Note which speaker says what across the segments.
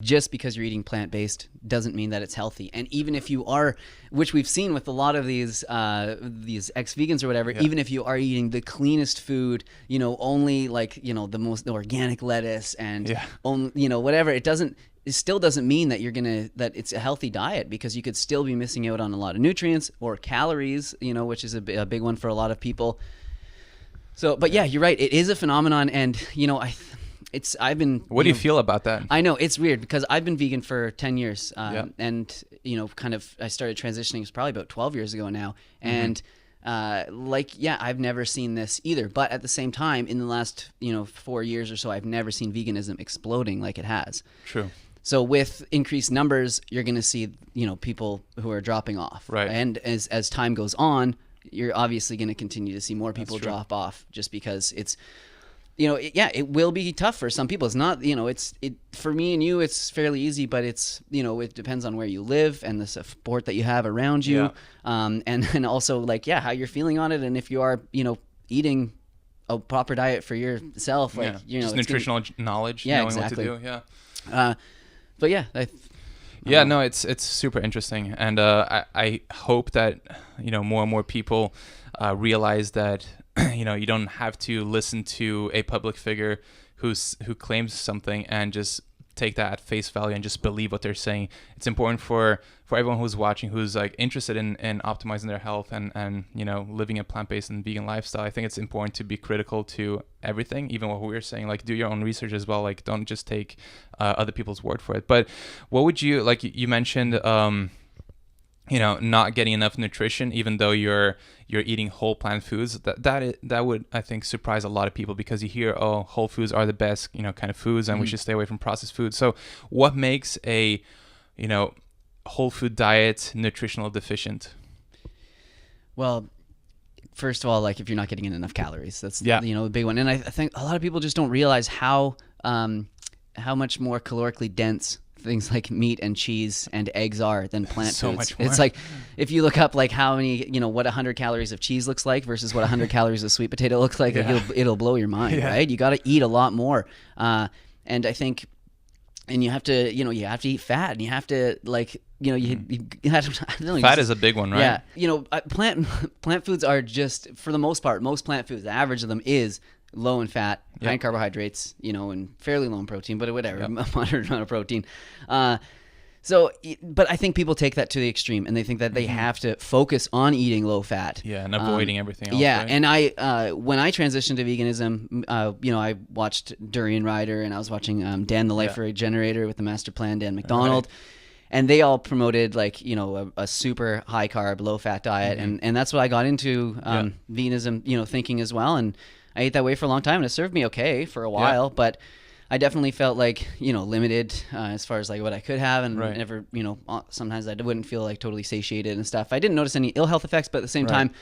Speaker 1: just because you're eating plant-based doesn't mean that it's healthy. And even if you are, which we've seen with a lot of these ex-vegans or whatever, even if you are eating the cleanest food, only like, the most organic lettuce and only, whatever, it still doesn't mean that that it's a healthy diet, because you could still be missing out on a lot of nutrients or calories, which is a big one for a lot of people. So, but yeah, you're right. It is a phenomenon. And,
Speaker 2: What do you feel about that?
Speaker 1: I know it's weird because I've been vegan for 10 years. And, I started transitioning, it was probably about 12 years ago now. And, I've never seen this either. But at the same time, in the last, 4 years or so, I've never seen veganism exploding like it has.
Speaker 2: True.
Speaker 1: So with increased numbers, you're going to see, people who are dropping off.
Speaker 2: Right.
Speaker 1: And as time goes on, you're obviously going to continue to see more people drop off, just because it's, it will be tough for some people. It's not, for me and you, it's fairly easy, but it's, it depends on where you live and the support that you have around you. And then also how you're feeling on it. And if you are, eating a proper diet for yourself,
Speaker 2: just nutritional knowledge, knowing
Speaker 1: exactly.
Speaker 2: what to do.
Speaker 1: But yeah,
Speaker 2: no, it's super interesting, and I hope that more and more people realize that you don't have to listen to a public figure who claims something and just take that at face value and just believe what they're saying. It's important for everyone who's watching, who's like interested in optimizing their health and living a plant-based and vegan lifestyle. I think it's important to be critical to everything, even what we're saying. Like, do your own research as well. Like, don't just take other people's word for it. But what would you, like you mentioned, not getting enough nutrition, even though you're eating whole plant foods, that would, I think, surprise a lot of people, because you hear, whole foods are the best, kind of foods, and we should stay away from processed foods. So what makes a, whole food diet nutritional deficient?
Speaker 1: Well, first of all, like, if you're not getting in enough calories, that's the big one. And I think a lot of people just don't realize how much more calorically dense things like meat and cheese and eggs are than plant
Speaker 2: so
Speaker 1: foods.
Speaker 2: Much more.
Speaker 1: It's like, if you look up like how many, what 100 calories of cheese looks like versus what 100 calories of sweet potato looks like, it'll blow your mind, right? You got to eat a lot more. And I think, and you have to, you have to eat fat, and you have to, like, you have to, I don't know,
Speaker 2: fat is a big one, right?
Speaker 1: Yeah. Plant foods are just, for the most part, most plant foods, the average of them is low in fat, high in carbohydrates, and fairly low in protein, but whatever, a moderate amount of protein. But I think people take that to the extreme, and they think that they have to focus on eating low fat.
Speaker 2: Yeah, and avoiding everything else.
Speaker 1: Yeah,
Speaker 2: right?
Speaker 1: and I, when I transitioned to veganism, I watched Durian Rider, and I was watching Dan the Life Regenerator with the Master Plan, Dan McDonald. Right. And they all promoted, like, a super high carb, low fat diet. And that's what I got into veganism, thinking as well. And I ate that way for a long time, and it served me okay for a while, but I definitely felt like, limited as far as like what I could have, and never, sometimes I wouldn't feel like totally satiated and stuff. I didn't notice any ill health effects, but at the same time,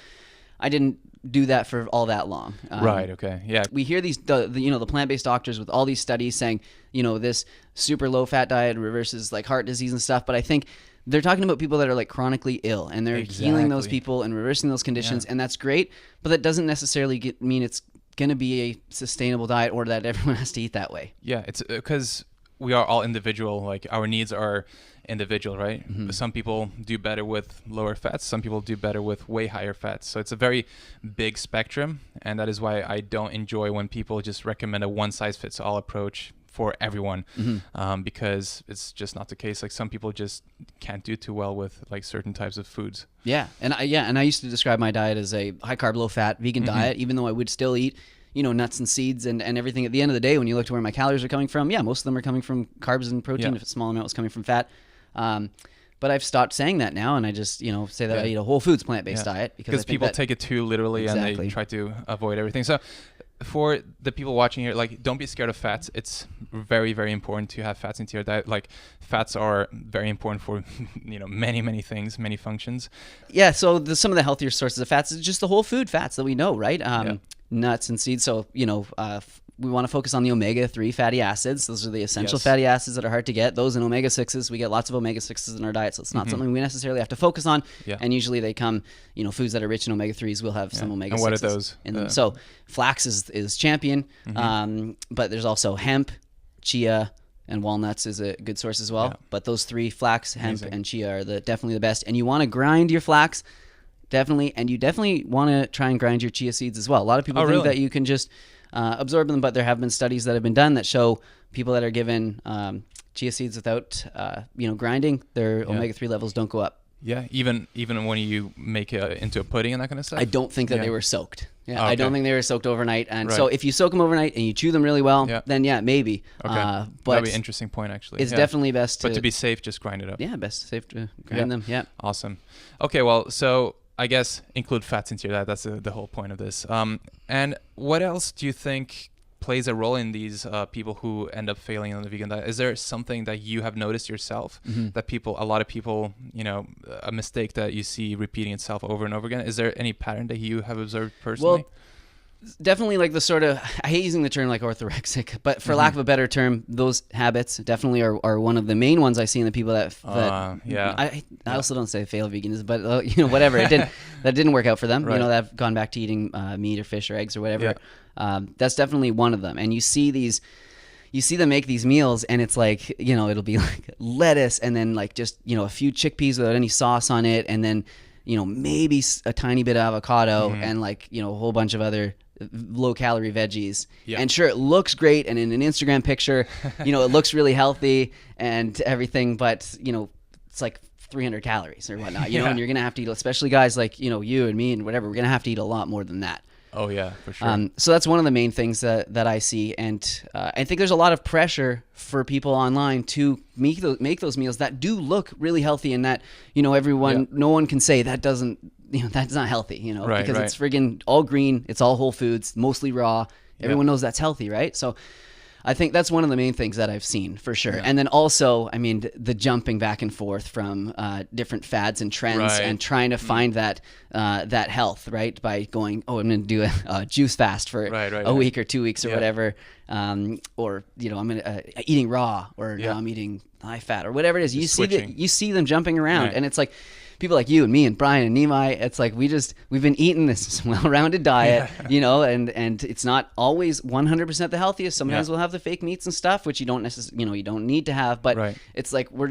Speaker 1: I didn't do that for all that long.
Speaker 2: Right. Okay. Yeah.
Speaker 1: We hear the plant-based doctors with all these studies saying, this super low fat diet reverses like heart disease and stuff. But I think they're talking about people that are like chronically ill, and they're healing those people and reversing those conditions. And that's great, but that doesn't necessarily mean it's going to be a sustainable diet, or that everyone has to eat that way.
Speaker 2: Yeah. It's because we are all individual. Like, our needs are individual, right? Some people do better with lower fats, some people do better with way higher fats. So it's a very big spectrum, and that is why I don't enjoy when people just recommend a one size fits all approach for everyone, because it's just not the case. Like, some people just can't do too well with like certain types of foods. And I used to describe my diet as a high carb, low fat vegan diet, even though I would still eat nuts and seeds and everything. At the end of the day, when you look to where my calories are coming from, most of them are coming from carbs and protein. If a small amount was coming from fat. But I've stopped saying that now, and I just, say that I eat a whole foods plant-based diet, because people take it too literally and they try to avoid everything. So for the people watching here, like, don't be scared of fats. It's very, very important to have fats into your diet. Like, fats are very important for, many, many things, many functions. Yeah.
Speaker 1: So some of the healthier sources of fats is just the whole food fats that we know, right? Nuts and seeds. So, we want to focus on the omega-3 fatty acids. Those are the essential fatty acids that are hard to get. Those and omega-6s, we get lots of omega-6s in our diet, so it's not something we necessarily have to focus on. And usually they come, foods that are rich in omega-3s will have some omega-6s.
Speaker 2: And what are those?
Speaker 1: In them. So flax is champion, but there's also hemp, chia, and walnuts is a good source as well.
Speaker 2: Yeah.
Speaker 1: But those three, flax, hemp,
Speaker 2: Amazing.
Speaker 1: and chia, are definitely the best. And you want to grind your flax, definitely, and you definitely want to try and grind your chia seeds as well. A lot of people think
Speaker 2: really?
Speaker 1: that you can just absorb them, but there have been studies that have been done that show people that are given chia seeds without grinding, their omega-3 levels don't go up.
Speaker 2: Yeah, even when you make it into a pudding and that kind of stuff.
Speaker 1: I don't think that they were soaked. Yeah,
Speaker 2: Okay.
Speaker 1: I don't think they were soaked overnight. And
Speaker 2: Right.
Speaker 1: so if you soak them overnight and you chew them really well, then maybe.
Speaker 2: Okay,
Speaker 1: But
Speaker 2: that'd be an interesting point actually.
Speaker 1: It's definitely best
Speaker 2: But to be safe, just grind it up.
Speaker 1: Yeah, safe to grind them. Yeah.
Speaker 2: Awesome. Okay, well, so I guess include fats into that. That's the whole point of this. And what else do you think plays a role in these people who end up failing on the vegan diet? Is there something that you have noticed yourself that a lot of people, a mistake that you see repeating itself over and over again? Is there any pattern that you have observed personally?
Speaker 1: Well, definitely like the sort of, I hate using the term like orthorexic, but for lack of a better term, those habits definitely are one of the main ones I see in the people that I also don't say fail veganism, but whatever, that didn't work out for them.
Speaker 2: Right.
Speaker 1: That have gone back to eating meat or fish or eggs or whatever. That's definitely one of them. And you see them make these meals, and it's like, it'll be like lettuce and then like just, a few chickpeas without any sauce on it, and then, maybe a tiny bit of avocado and like, a whole bunch of other low calorie veggies. And sure, it looks great, and in an Instagram picture, it looks really healthy and everything, but it's like 300 calories or whatnot, and you're gonna have to eat, especially guys like you and me and whatever, we're gonna have to eat a lot more than that.
Speaker 2: Oh yeah, for sure.
Speaker 1: So that's one of the main things that I see, and I think there's a lot of pressure for people online to make those meals that do look really healthy, and that no one can say that doesn't, that's not healthy, because it's friggin' all green, it's all whole foods, mostly raw. Everyone knows that's healthy, right? So I think that's one of the main things that I've seen for sure. And then also, I mean, the jumping back and forth from different fads and trends and trying to find that health, right? By going, I'm going to do a juice fast for a week or 2 weeks or whatever. Or, I'm going to eating raw, or now I'm eating high fat or whatever it is. You see them jumping around, and it's like, people like you and me and Brian and Nimai, it's like we've been eating this well-rounded diet, and it's not always 100% the healthiest. Sometimes we'll have the fake meats and stuff, which you don't necessarily, you don't need to have, but it's like we're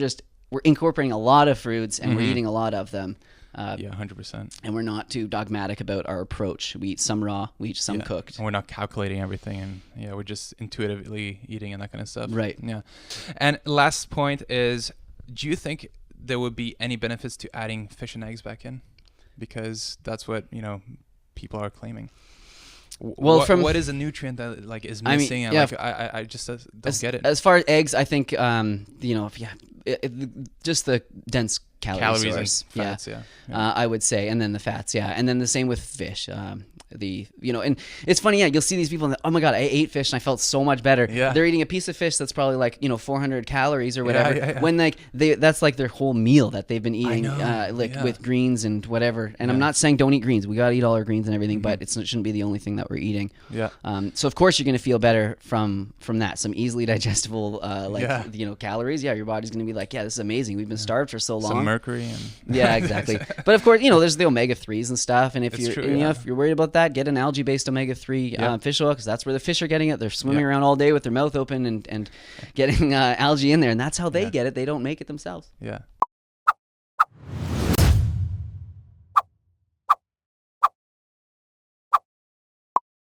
Speaker 1: incorporating a lot of fruits, and we're eating a lot of them.
Speaker 2: 100%.
Speaker 1: And we're not too dogmatic about our approach. We eat some raw, we eat some cooked.
Speaker 2: And we're not calculating everything, and we're just intuitively eating and that kind of stuff.
Speaker 1: Right.
Speaker 2: Yeah. And last point is, do you think there would be any benefits to adding fish and eggs back in? Because that's what, people are claiming.
Speaker 1: Well,
Speaker 2: what is a nutrient that like is missing? I just don't get it.
Speaker 1: As far as eggs, I think, just the dense calories source.
Speaker 2: And fats,
Speaker 1: I would say, and then the fats, and then the same with fish. And it's funny, you'll see these people, and oh my god, I ate fish and I felt so much better. They're eating a piece of fish that's probably like 400 calories or whatever, when like that's like their whole meal that they've been eating, with greens and whatever. And I'm not saying don't eat greens. We gotta eat all our greens and everything, but it shouldn't be the only thing that we're eating. So of course you're gonna feel better from that. Some easily digestible calories. Your body's gonna be like, this is amazing. We've been starved for so long.
Speaker 2: Some mercury and
Speaker 1: exactly. But of course, there's the omega-3s and stuff, and if
Speaker 2: It's
Speaker 1: you're
Speaker 2: true,
Speaker 1: if you're worried about that, get an algae-based omega-3 fish oil, because that's where the fish are getting it. They're swimming around all day with their mouth open and getting algae in there, and that's how they get it. They don't make it themselves.